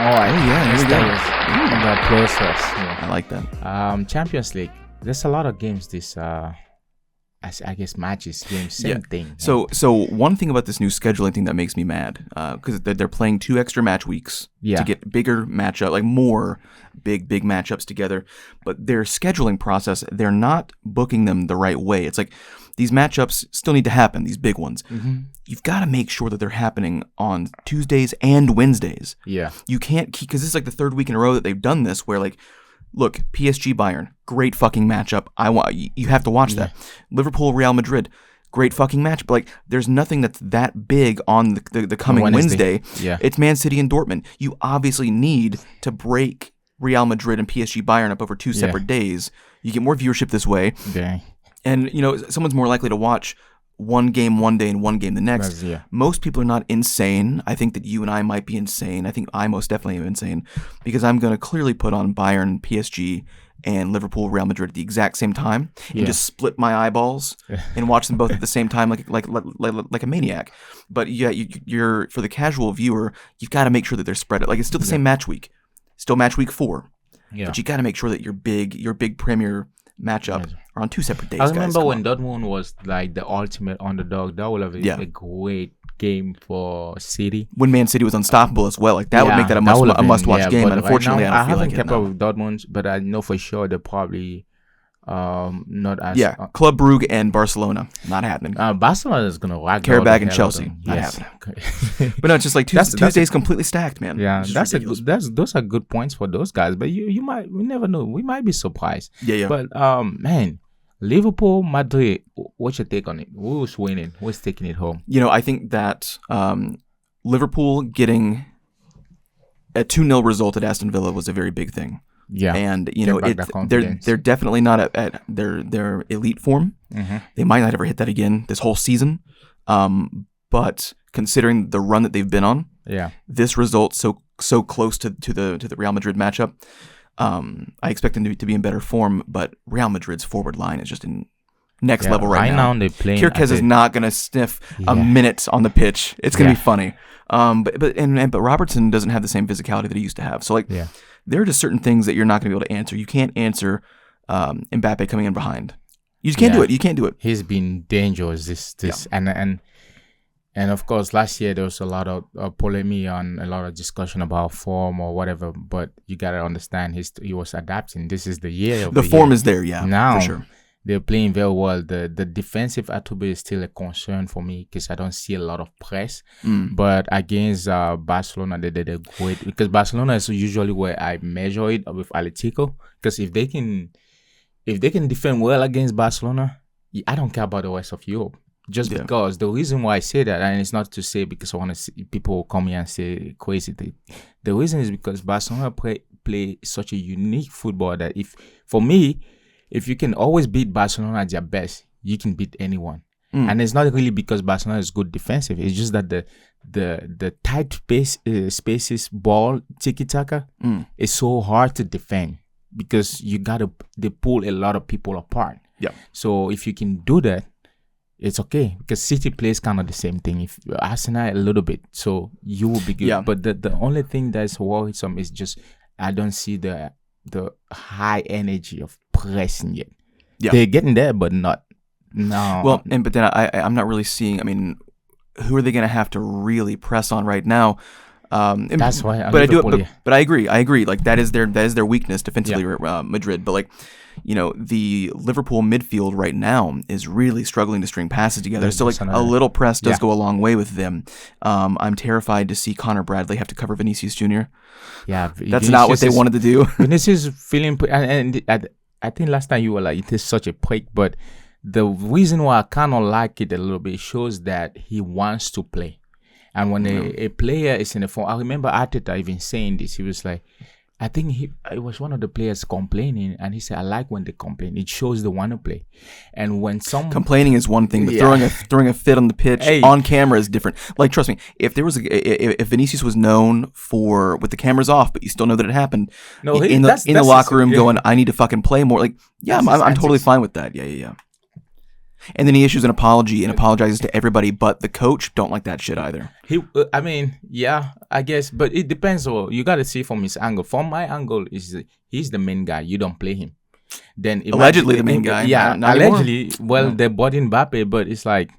yeah, here we go. The process. Yeah. I like that. Champions League. There's a lot of games this I guess matches, games, same thing. So one thing about this new scheduling thing that makes me mad, because they're playing 2 extra match weeks to get bigger matchup, like more big matchups together. But their scheduling process, they're not booking them the right way. It's like these matchups still need to happen, these big ones. Mm-hmm. You've got to make sure that they're happening on Tuesdays and Wednesdays. Yeah. You can't keep, because this is like the 3rd week in a row that they've done this, where like, look, PSG Bayern, great fucking matchup. You have to watch that. Liverpool Real Madrid, great fucking match. But like, there's nothing that's that big on the coming Wednesday. Yeah. It's Man City and Dortmund. You obviously need to break Real Madrid and PSG Bayern up over 2 separate days. You get more viewership this way. Okay. And, someone's more likely to watch one game one day and one game the next. Most people are not insane. I think that you and I might be insane. I think I most definitely am insane, because I'm going to clearly put on Bayern, PSG, and Liverpool, Real Madrid at the exact same time and just split my eyeballs and watch them both at the same time like a maniac. But you're for the casual viewer, you've got to make sure that they're spread. Like, it's still the same match week, still match week 4. Yeah. But you got to make sure that your big premier matchup are on 2 separate days. I remember when Dortmund was like the ultimate underdog. That would have been a great game for City. When Man City was unstoppable as well, like that would make that a must-watch game. And unfortunately, right now, I don't feel like I haven't kept up with Dortmund, but I know for sure they're probably not as Club Brugge and Barcelona not happening. Barcelona is gonna rock Karabakh and Chelsea not happening. But no, it's just like Tuesday's completely stacked, man. Yeah, those are good points for those guys. But we never know. We might be surprised. Yeah. But man, Liverpool, Madrid. What's your take on it? Who's winning? Who's taking it home? I think that Liverpool getting a 2-0 result at Aston Villa was a very big thing. Yeah, and they're definitely not at their elite form. Mm-hmm. They might not ever hit that again this whole season. But considering the run that they've been on, this result so close to the Real Madrid matchup, I expect them to be in better form. But Real Madrid's forward line is just in next level right now. Kirkez is not going to sniff a minute on the pitch. It's going to be funny. But Robertson doesn't have the same physicality that he used to have. So there are just certain things that you're not going to be able to answer. You can't answer Mbappe coming in behind. You just can't do it. You can't do it. He's been dangerous. And of course, last year there was a lot of polemic and a lot of discussion about form or whatever. But you got to understand, he was adapting. This is the year. The form is there, now, for sure. They're playing very well. The defensive attribute is still a concern for me because I don't see a lot of press. But against Barcelona, they did a great, because Barcelona is usually where I measure it with Atletico. Because if they can defend well against Barcelona, I don't care about the rest of Europe. Just because the reason why I say that, and it's not to say because I want to see people come here and say crazy thing. The reason is because Barcelona play such a unique football that if you can always beat Barcelona at their best, you can beat anyone. And it's not really because Barcelona is good defensive. It's just that the tight spaces ball tiki-taka is so hard to defend because they pull a lot of people apart. Yeah. So if you can do that, it's okay, because City plays kind of the same thing. If Arsenal a little bit, so you will be good. Yeah. But the only thing that's worrisome is just I don't see the high energy of pressing yet. Yeah. They're getting there, but not now. Well, but then I'm not really seeing. I mean, who are they going to have to really press on right now? That's why. But I agree. Like that is their weakness defensively, Madrid. But like, the Liverpool midfield right now is really struggling to string passes together. So like a little press does go a long way with them. I'm terrified to see Connor Bradley have to cover Vinicius Jr. Yeah, that's Vinicius not what they wanted to do. Vinicius is feeling, and I think last time you were like, it is such a prick, but the reason why I kind of like it a little bit shows that he wants to play. And when a player is in the form, I remember Arteta even saying this. He was like, I think it was one of the players complaining, and he said, I like when they complain. It shows they want to play. And when complaining is one thing, but throwing a fit on the pitch on camera is different. Like, trust me, if if Vinicius was known for with the cameras off, but you still know that it happened, in the locker room going, I need to fucking play more. Like, I'm totally fine with that. Yeah. And then he issues an apology and apologizes to everybody, but the coach don't like that shit either. I mean, yeah, I guess, but it depends. You got to see from his angle. From my angle, he's the main guy. You don't play him. Then allegedly the main guy. Yeah, not allegedly. Well, they bought in Mbappe, but it's like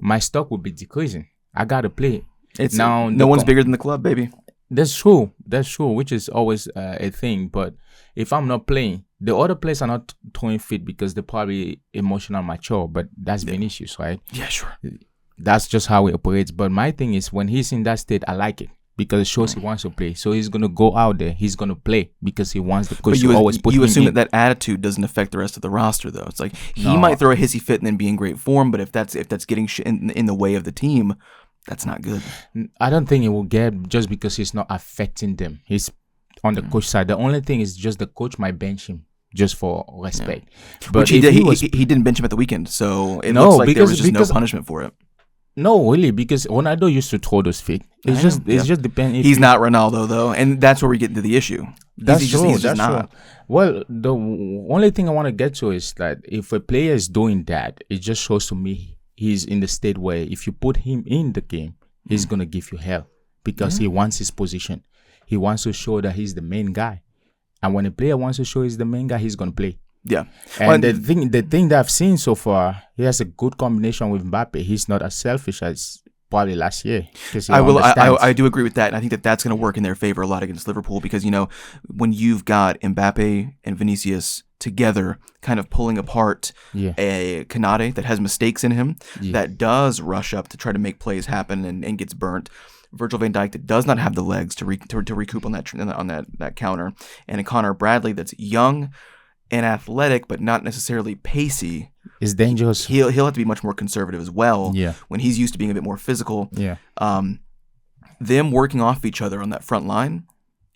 my stock would be decreasing. I got to play. It's now no one's bigger than the club, baby. That's true, which is always a thing. But if I'm not playing, the other players are not throwing fit because they're probably emotional mature, but that's Vinicius, right? Yeah, sure. That's just how he operates. But my thing is, when he's in that state, I like it because it shows he wants to play. So he's going to go out there. He's going to play because he wants the coach to always put him in. You assume that attitude doesn't affect the rest of the roster, though. It's like he might throw a hissy fit and then be in great form, but if that's getting in the way of the team, that's not good. I don't think it will get just because he's not affecting them. He's on the coach side. The only thing is just the coach might bench him just for respect. Yeah. But he didn't bench him at the weekend, so it looks like there was just no punishment for it. No, really, because Ronaldo used to throw those feet. It's just depends. He's not Ronaldo though, and that's where we get into the issue. He's just not. Well, the only thing I want to get to is that if a player is doing that, it just shows to me he's in the state where if you put him in the game, he's gonna give you hell because he wants his position. He wants to show that he's the main guy, and when a player wants to show he's the main guy, he's gonna play. Yeah, and the thing that I've seen so far, he has a good combination with Mbappe. He's not as selfish as probably last year. I do agree with that, and I think that's going to work in their favor a lot against Liverpool because when you've got Mbappe and Vinicius together, kind of pulling apart a Konate that has mistakes in him, that does rush up to try to make plays happen and gets burnt. Virgil van Dijk that does not have the legs to recoup on that counter, and a Connor Bradley that's young and athletic, but not necessarily pacey. Is dangerous. He'll have to be much more conservative as well. Yeah. When he's used to being a bit more physical. Yeah. Them working off each other on that front line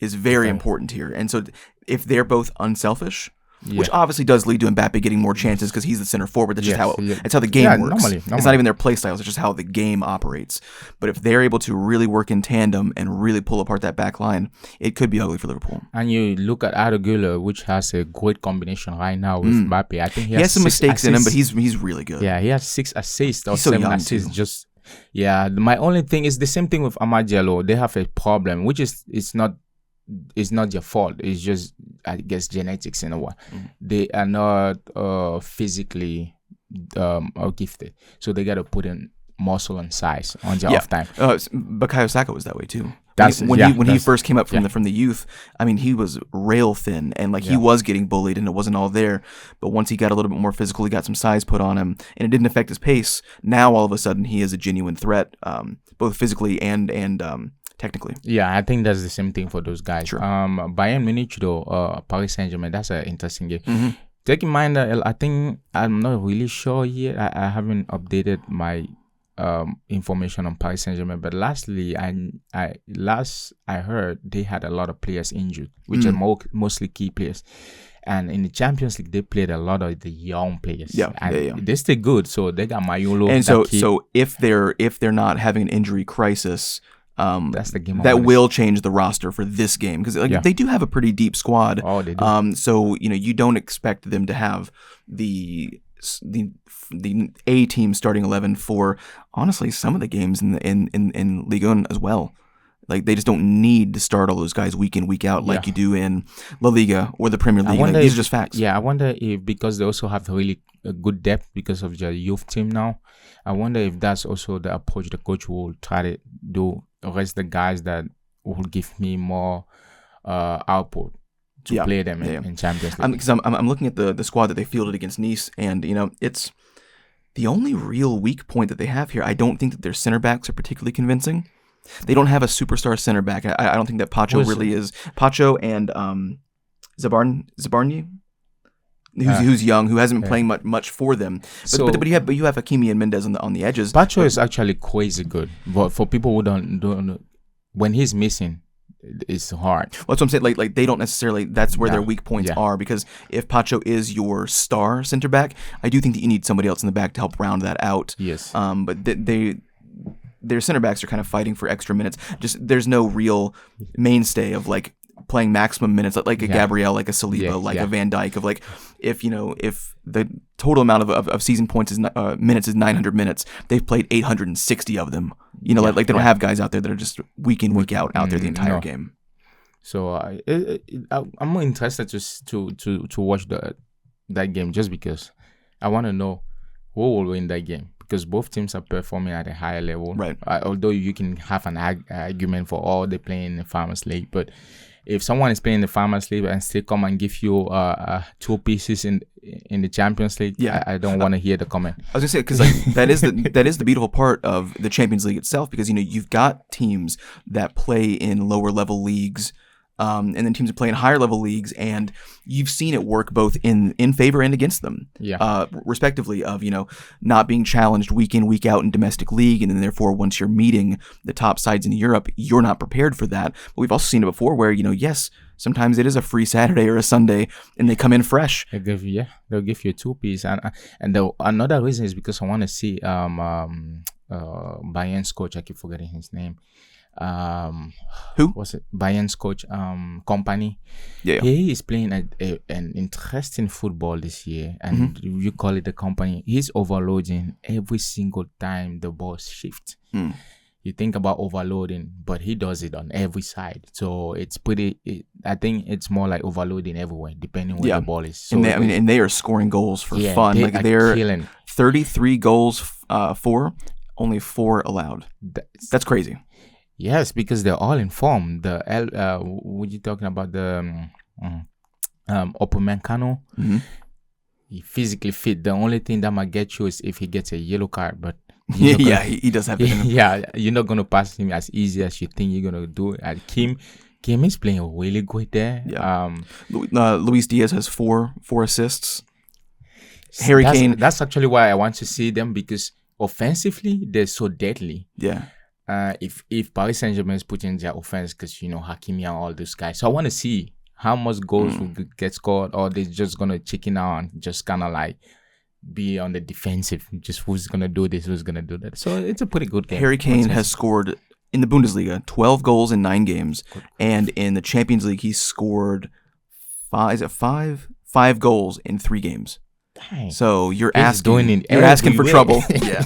is very important here. And so if they're both unselfish, which obviously does lead to Mbappe getting more chances because he's the center forward. That's just how the game works. Normally. It's not even their play styles. It's just how the game operates. But if they're able to really work in tandem and really pull apart that back line, it could be ugly for Liverpool. And you look at Arda Güler, which has a great combination right now with Mbappe. I think he has some mistakes in him, but he's really good. Yeah, he has 6 assists or 7 assists. My only thing is the same thing with Amad Diallo. They have a problem, which is it's not your fault. It's just, I guess, genetics in a way. They are not physically gifted, so they got to put in muscle and size on their off time. Bukayo Saka was that way too. When he first came up from the youth, I mean, he was rail thin and he was getting bullied and it wasn't all there. But once he got a little bit more physical, he got some size put on him and it didn't affect his pace. Now all of a sudden he is a genuine threat, both physically and technically. Yeah, I think that's the same thing for those guys. Sure. Bayern Munich though, Paris Saint-Germain, that's an interesting game. Take in mind that I think I'm not really sure yet. I haven't updated my information on Paris Saint-Germain, but lastly, I heard they had a lot of players injured, which are mostly key players. And in the Champions League, they played a lot of the young players. They're still good, so they got Mayolo. And so if they're not having an injury crisis, that's the game that will change the roster for this game because they do have a pretty deep squad. Oh, they do. So you don't expect them to have the A team starting 11 for honestly some of the games in Ligue 1 as well. Like they just don't need to start all those guys week in, week out like you do in La Liga or the Premier League. These are just facts. Yeah, I wonder if because they also have really good depth because of their youth team now. I wonder if that's also the approach the coach will try to do. Rest the guys that will give me more output to play them in Champions League. Because I'm looking at the squad that they fielded against Nice, and it's the only real weak point that they have here. I don't think that their center backs are particularly convincing. They don't have a superstar center back. I don't think that Pacho really is. Pacho and Zabarnyi, who's young, who hasn't been playing much for them. But you have Hakimi and Mendes on the edges. Pacho is actually crazy good, but for people who don't know, when he's missing, it's hard. Well, that's what I'm saying. Like they don't necessarily. That's where their weak points are. Because if Pacho is your star center back, I do think that you need somebody else in the back to help round that out. Yes. But their center backs are kind of fighting for extra minutes. Just there's no real mainstay of playing maximum minutes, like a Gabriel, like a Saliba, like a Van Dijk, of like, if the total amount of season points is minutes is 900 minutes, they've played 860 of them. Like they don't have guys out there that are just week in, week out there the entire game. So I'm more interested to watch that game just because I want to know who will win that game, because both teams are performing at a higher level. Right. Although you can have an argument for all they play in the Farmers League, but if someone is playing the Farmers League and still come and give you 2 pieces in the Champions League, I don't want to hear the comment. I was gonna say, because like that is the beautiful part of the Champions League itself, because you've got teams that play in lower level leagues. And then teams that play in higher level leagues, and you've seen it work both in favor and against them, respectively, of not being challenged week in, week out in domestic league, and then therefore once you're meeting the top sides in Europe, you're not prepared for that. But we've also seen it before where yes, sometimes it is a free Saturday or a Sunday, and they come in fresh. They'll give you 2 pieces, and another reason is because I want to see Bayern's coach. I keep forgetting his name. Who was it? Bayern's coach, Kompany. Yeah, he is playing an interesting football this year, and you call it the Kompany. He's overloading every single time the ball shifts. You think about overloading, but he does it on every side. So it's I think it's more like overloading everywhere, depending where the ball is. So and they are scoring goals for fun. They're killing. 33 goals for, only 4 allowed. That's crazy. Yes, because they're all in form. What you talking about? The Upamecano, he physically fit. The only thing that might get you is if he gets a yellow card. But he does have it in him. Yeah, you're not gonna pass him as easy as you think you're gonna do. And Kim is playing really good there. Yeah. Luis Diaz has 4 assists. Harry Kane. That's actually why I want to see them, because offensively they're so deadly. Yeah. If Paris Saint-Germain is putting their offense, because Hakimi and all those guys, so I want to see how much goals will get scored, or they're just gonna chicken out and just kind of like be on the defensive, just who's gonna do this, who's gonna do that. So it's a pretty good game. Harry Kane has scored in the Bundesliga 12 goals in 9 games, and in the Champions League he scored 5 goals in 3 games. Dang. So you're asking for trouble. Yeah.